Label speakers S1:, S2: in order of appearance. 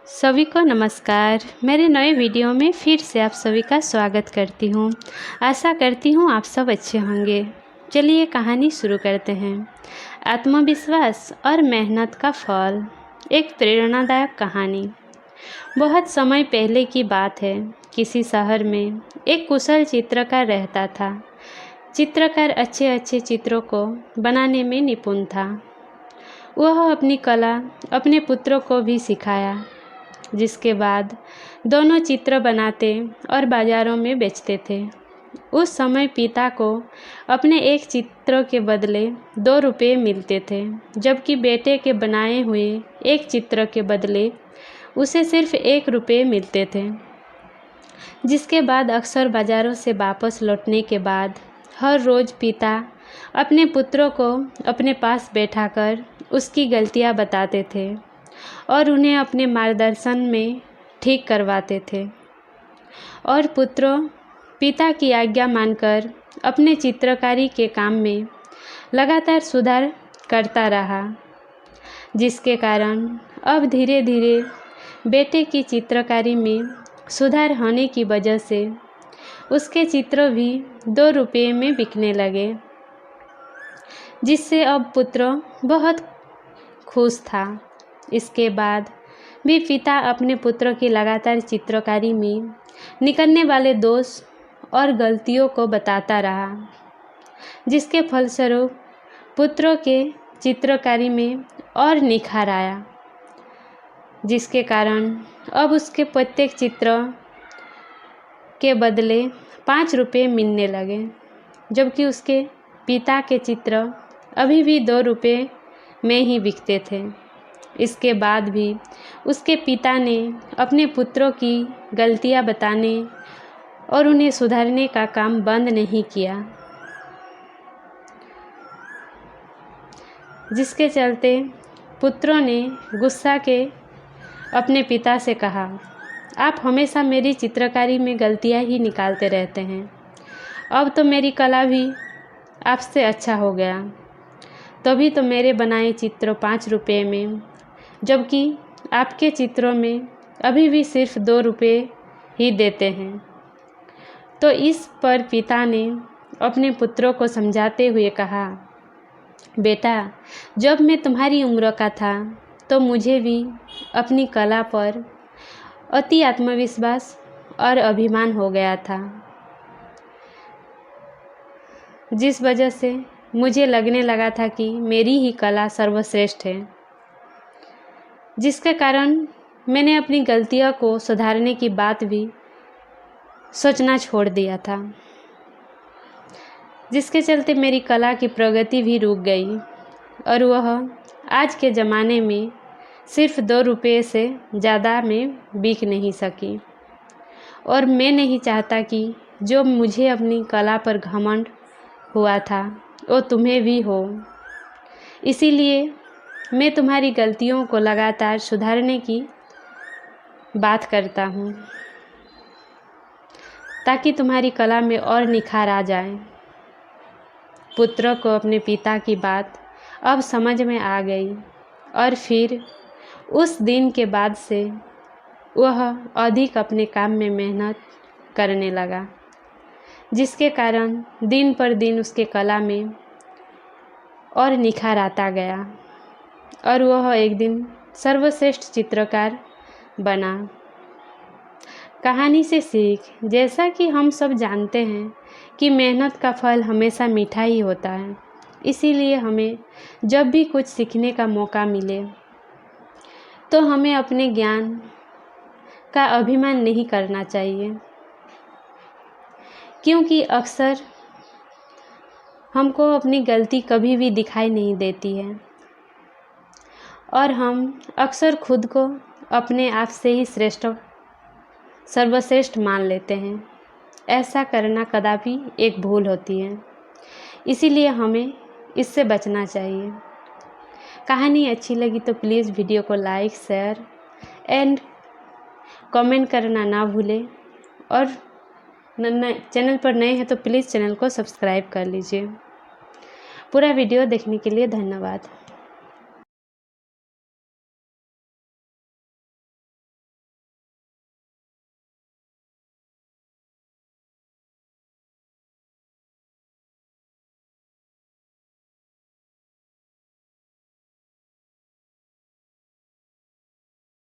S1: सभी को नमस्कार। मेरे नए वीडियो में फिर से आप सभी का स्वागत करती हूँ। आशा करती हूँ आप सब अच्छे होंगे। चलिए कहानी शुरू करते हैं। आत्मविश्वास और मेहनत का फल। एक प्रेरणादायक कहानी। बहुत समय पहले की बात है। किसी शहर में एक कुशल चित्रकार रहता था। चित्रकार अच्छे अच्छे चित्रों को बनाने में निपुण था। वह अपनी कला अपने पुत्रों को भी सिखाया, जिसके बाद दोनों चित्र बनाते और बाज़ारों में बेचते थे। उस समय पिता को अपने एक चित्र के बदले 2 रुपये मिलते थे, जबकि बेटे के बनाए हुए एक चित्र के बदले उसे सिर्फ 1 रुपये मिलते थे। जिसके बाद अक्सर बाज़ारों से वापस लौटने के बाद हर रोज़ पिता अपने पुत्रों को अपने पास बैठाकर उसकी गलतियां बताते थे और उन्हें अपने मार्गदर्शन में ठीक करवाते थे। और पुत्रों पिता की आज्ञा मानकर अपने चित्रकारी के काम में लगातार सुधार करता रहा, जिसके कारण अब धीरे धीरे बेटे की चित्रकारी में सुधार होने की वजह से उसके चित्र भी 2 रुपये में बिकने लगे, जिससे अब पुत्र बहुत खुश था। इसके बाद भी पिता अपने पुत्र की लगातार चित्रकारी में निकलने वाले दोष और गलतियों को बताता रहा, जिसके फलस्वरूप पुत्रों के चित्रकारी में और निखार आया, जिसके कारण अब उसके प्रत्येक चित्र के बदले 5 रुपये मिलने लगे, जबकि उसके पिता के चित्र अभी भी 2 रुपये में ही बिकते थे। इसके बाद भी उसके पिता ने अपने पुत्रों की गलतियां बताने और उन्हें सुधारने का काम बंद नहीं किया, जिसके चलते पुत्रों ने गुस्सा के अपने पिता से कहा, आप हमेशा मेरी चित्रकारी में गलतियां ही निकालते रहते हैं। अब तो मेरी कला भी आपसे अच्छा हो गया, तभी तो मेरे बनाए चित्र 5 रुपये में, जबकि आपके चित्रों में अभी भी सिर्फ 2 रुपये ही देते हैं। तो इस पर पिता ने अपने पुत्रों को समझाते हुए कहा, बेटा, जब मैं तुम्हारी उम्र का था तो मुझे भी अपनी कला पर अति आत्मविश्वास और अभिमान हो गया था, जिस वजह से मुझे लगने लगा था कि मेरी ही कला सर्वश्रेष्ठ है, जिसके कारण मैंने अपनी गलतियों को सुधारने की बात भी सोचना छोड़ दिया था, जिसके चलते मेरी कला की प्रगति भी रुक गई और वह आज के ज़माने में सिर्फ 2 रुपये से ज़्यादा में बिक नहीं सकी। और मैं नहीं चाहता कि जो मुझे अपनी कला पर घमंड हुआ था वो तुम्हें भी हो। इसीलिए मैं तुम्हारी गलतियों को लगातार सुधारने की बात करता हूँ, ताकि तुम्हारी कला में और निखार आ जाए। पुत्र को अपने पिता की बात अब समझ में आ गई और फिर उस दिन के बाद से वह अधिक अपने काम में मेहनत करने लगा, जिसके कारण दिन पर दिन उसके कला में और निखार आता गया और वह एक दिन सर्वश्रेष्ठ चित्रकार बना। कहानी से सीख। जैसा कि हम सब जानते हैं कि मेहनत का फल हमेशा मीठा ही होता है, इसीलिए हमें जब भी कुछ सीखने का मौका मिले तो हमें अपने ज्ञान का अभिमान नहीं करना चाहिए, क्योंकि अक्सर हमको अपनी गलती कभी भी दिखाई नहीं देती है और हम अक्सर खुद को अपने आप से ही सर्वश्रेष्ठ मान लेते हैं। ऐसा करना कदापि एक भूल होती है, इसीलिए हमें इससे बचना चाहिए। कहानी अच्छी लगी तो प्लीज़ वीडियो को लाइक, शेयर एंड कमेंट करना ना भूलें और चैनल पर नए हैं तो प्लीज़ चैनल को सब्सक्राइब कर लीजिए। पूरा वीडियो देखने के लिए धन्यवाद।